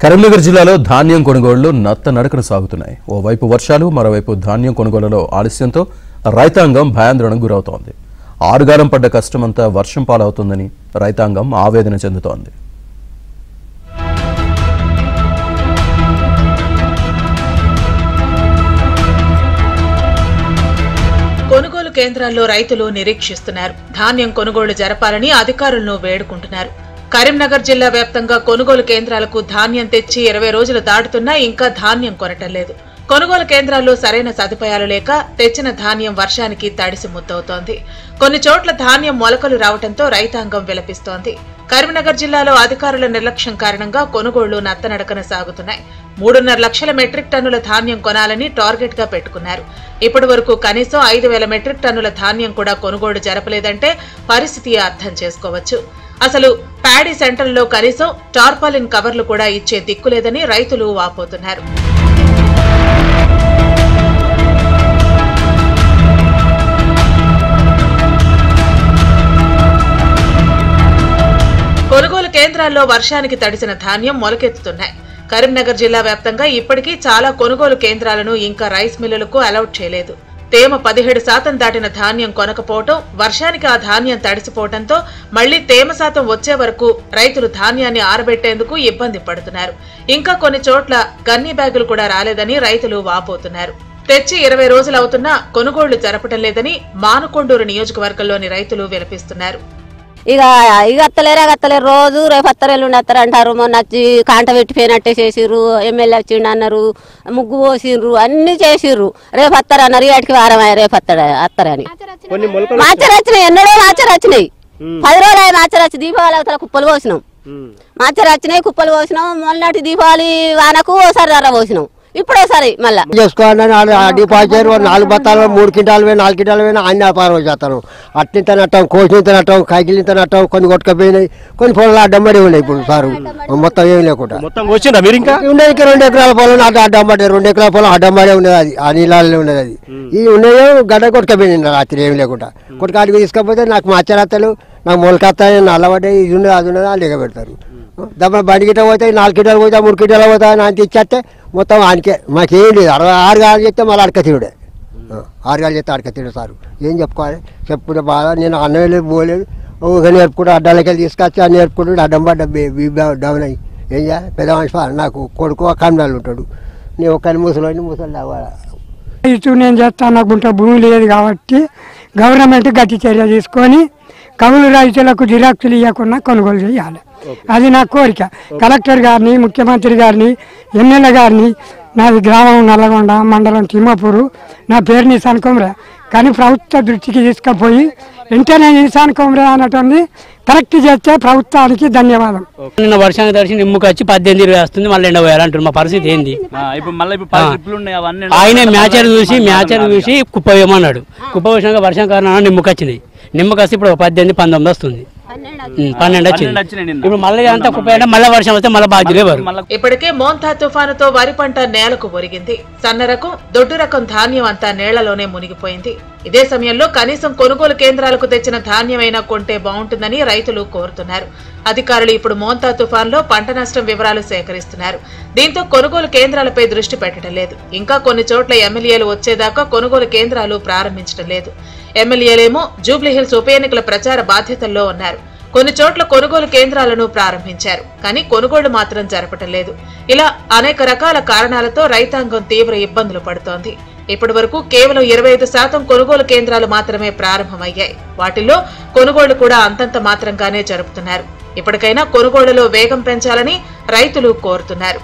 కరీంనగర్ జిల్లాలో ధాన్యం కొనుగోళ్లు నత్తనడకన సాగుతున్నాయి. ఓవైపు వర్షాలు, మరోవైపు ధాన్యం కొనుగోలులో ఆలస్యంతో రైతాంగం భయాందోళనకు గురవుతోంది. ఆరుగాలం పడ్డ కష్టమంతా వర్షం పాలవుతుందని రైతాంగం ఆవేదన చెందుతోంది. కొనుగోలు కేంద్రాల్లో రైతులు నిరీక్షిస్తున్నారు. ధాన్యం కొనుగోలు జరపాలని అధికారులను వేడుకుంటున్నారు. కరీంనగర్ జిల్లా వ్యాప్తంగా కొనుగోలు కేంద్రాలకు ధాన్యం తెచ్చి 20 రోజులు దాటుతున్నా ఇంకా ధాన్యం కొనటం లేదు. కొనుగోలు కేంద్రాల్లో సరైన సదుపాయాలు లేక తెచ్చిన ధాన్యం వర్షానికి తడిసి ముద్దవుతోంది. కొన్ని చోట్ల ధాన్యం మొలకలు రావడంతో రైతాంగం విలపిస్తోంది. కరీంనగర్ జిల్లాలో అధికారుల నిర్లక్ష్యం కారణంగా కొనుగోళ్లు నత్తనడకన సాగుతున్నాయి. 3.5 లక్షల మెట్రిక్ టన్నుల ధాన్యం కొనాలని టార్గెట్ గా పెట్టుకున్నారు. ఇప్పటి వరకు కనీసం 5,000 మెట్రిక్ టన్నుల ధాన్యం కూడా కొనుగోలు జరపలేదంటే పరిస్థితి అర్థం చేసుకోవచ్చు. అసలు ప్యాడీ సెంటర్లో కనీసం టార్పాలిన్ కవర్లు కూడా ఇచ్చే దిక్కులేదని రైతులు వాపోతున్నారు. కొనుగోలు కేంద్రాల్లో వర్షానికి తడిసిన ధాన్యం మొలకెత్తుతున్నాయి. కరీంనగర్ జిల్లా వ్యాప్తంగా ఇప్పటికీ చాలా కొనుగోలు కేంద్రాలను ఇంకా రైస్ మిల్లులకు అలౌట్ చేయలేదు. తేమ 17% దాటిన ధాన్యం కొనకపోవటం, వర్షానికి ఆ ధాన్యం తడిసిపోవడంతో మళ్లీ తేమ శాతం వచ్చే వరకు రైతులు ధాన్యాన్ని ఆరబెట్టేందుకు ఇబ్బంది పడుతున్నారు. ఇంకా కొన్ని చోట్ల గన్నీ బ్యాగులు కూడా రాలేదని రైతులు వాపోతున్నారు. తెచ్చి 20 రోజులవుతున్నా కొనుగోళ్లు జరపటం లేదని మానుకొండూరు నియోజకవర్గంలోని రైతులు విలపిస్తున్నారు. ఇక అత్తలేరు రోజు రేపు అత్తరు ఎల్లుండి అత్తరు అంటారు. మొన్న వచ్చి కాంట పెట్టిపోయినట్టే చేసిర్రు, ఎమ్మెల్యే వచ్చిండు అన్నారు, ముగ్గు పోసిర్రు, అన్ని చేసిర్రు. రేపు అత్తరు అన్నారు, వాటికి వారం రేపు అత్తరని మాచర్ వచ్చినాయి. ఎన్నడో మాచర్ వచ్చినాయి. 10 రోజులు మాచర్ వచ్చి దీపావళి అవతల కుప్పలు పోసినాం. మాచర్ వచ్చినాయి, కుప్పలు పోసినాం. మొన్నటి దీపావళి వానకు ఓసారి ధర పోసినాం. ఇప్పుడోసారి మళ్ళీ చేసుకోండి. డిపాజిట్ 4 బత్తాలు 3 క్వింటాలు 4 క్వింటాలు అన్ని వ్యాపారం చేస్తాను. అట్నింత నట్టం, కోసినంత నట్టం, కైకిలింత నట్టం, కొన్ని కొట్టుకపోయినాయి, కొన్ని పొలాలు అడ్డంబడి ఉన్నాయి. ఇప్పుడు సారు మొత్తం ఏమి లేకుండా ఉన్నాయి. 2 ఎకరాల పొలం అడ్డంబడి, 2 ఎకరాల పొలం అడ్డంబడే ఉన్నది. అది ఆ నీళ్ళలో ఉన్నది. అది ఈ ఉన్నాయో గడ్డ కొట్టుకపోయినాయి రాత్రి ఏమి లేకుండా. కొట్టుకాడికి తీసుకపోతే నాకు మచ్చరత్తలు, నాకు మొలకత్తాయి, నల్లబడ్డాయి, ఇది ఉన్నది అది ఉన్నది అని లెక్క పెడతారు. దమ్మ బండి గిట్ట పోతాయి, 4 క్వింటాలు పోతా, 3 క్వింటాలు పోతా అని అంత ఇచ్చేస్తే మొత్తం ఆనికే. మాకేం లేదు. 6 గాలు చెప్తే మళ్ళీ అడక తిరుడే. 6 గాలు చెప్తే అడక తిరుడు సారు. ఏం చెప్పుకోవాలి? చెప్పుకుంటే బాగా నేను అన్నం లేదు, పోలేదు. ఊగా నేర్పుకుంటూ అడ్డాలకి తీసుకొచ్చి ఆ నేర్పుకుంటూ అడ్డం పడ్డ డౌన్ అయ్యి ఏం చేయాలి? పెద్ద మనిషి నాకు కొడుకు కమ్నాలు ఉంటాడు. నేను ఒక్కని ముసలి ఇటు నేను చేస్తాను. నాకు భూమి లేదు కాబట్టి గవర్నమెంట్ గట్టి చర్య తీసుకొని కౌలు రైతులకు జిరాక్సులు ఇవ్వకుండా కొనుగోలు చేయాలి. అది నా కోరిక. కలెక్టర్ గారిని, ముఖ్యమంత్రి గారిని, ఎమ్మెల్యే గారిని. నాది గ్రామం నల్లగొండ, మండలం తిమ్మాపూరు. నా పేరు నిశాన్ కుమ్రే. కానీ ప్రభుత్వ దృష్టికి తీసుకుపోయి వెంటనే నిశాన్ కుమ్రే అన్నటువంటి కరెక్ట్ చేస్తే ప్రభుత్వానికి ధన్యవాదం. నిన్న వర్షానికి తడిచి నిమ్ముకొచ్చి 18 వస్తుంది, మళ్ళీ ఎండ పోయాలంటారు. మా పరిస్థితి ఏంది? ఆయన మ్యాచర్ చూసి కుప్ప వేయమన్నాడు. కుప్ప వేసినాక వర్షం కారణం నిమ్ముకొచ్చినాయి. నిమ్మకాసి ఇప్పుడు 18-19 వస్తుంది, 12 వచ్చింది. ఇప్పుడు మళ్ళీ అంతా కుప్ప మళ్ళీ వర్షం వస్తే మళ్ళీ బాధ్యులు. ఇప్పటికే మోంతా తుఫానుతో వరి పంట నేలకు ఒరిగింది. సన్న రకం, దొడ్డు రకం ధాన్యం అంతా నేళ్లలోనే మునిగిపోయింది. ఇదే సమయంలో కనీసం కొనుగోలు కేంద్రాలకు తెచ్చిన ధాన్యమైనా కొంటే బాగుంటుందని రైతులు కోరుతున్నారు. అధికారులు ఇప్పుడు మోంతా తుఫాన్లో పంట నష్టం వివరాలు సేకరిస్తున్నారు. దీంతో కొనుగోలు కేంద్రాలపై దృష్టి పెట్టడం లేదు. ఇంకా కొన్ని చోట్ల ఎమ్మెల్యేలు వచ్చేదాకా కొనుగోలు కేంద్రాలు ప్రారంభించడం లేదు. ఎమ్మెల్యేలేమో జూబ్లీహిల్స్ ఉప ఎన్నికల ప్రచార బాధ్యతల్లో ఉన్నారు. కొన్ని చోట్ల కొనుగోలు కేంద్రాలను ప్రారంభించారు, కానీ కొనుగోళ్లు మాత్రం జరపటం లేదు. ఇలా అనేక రకాల కారణాలతో రైతాంగం తీవ్ర ఇబ్బందులు పడుతోంది. ఇప్పటి వరకు కేవలం 25% కొనుగోలు కేంద్రాలు మాత్రమే ప్రారంభమయ్యాయి. వాటిల్లో కొనుగోళ్లు కూడా అంతంత మాత్రంగానే జరుపుతున్నారు. ఇప్పటికైనా కొనుగోళ్లలో వేగం పెంచాలని రైతులు కోరుతున్నారు.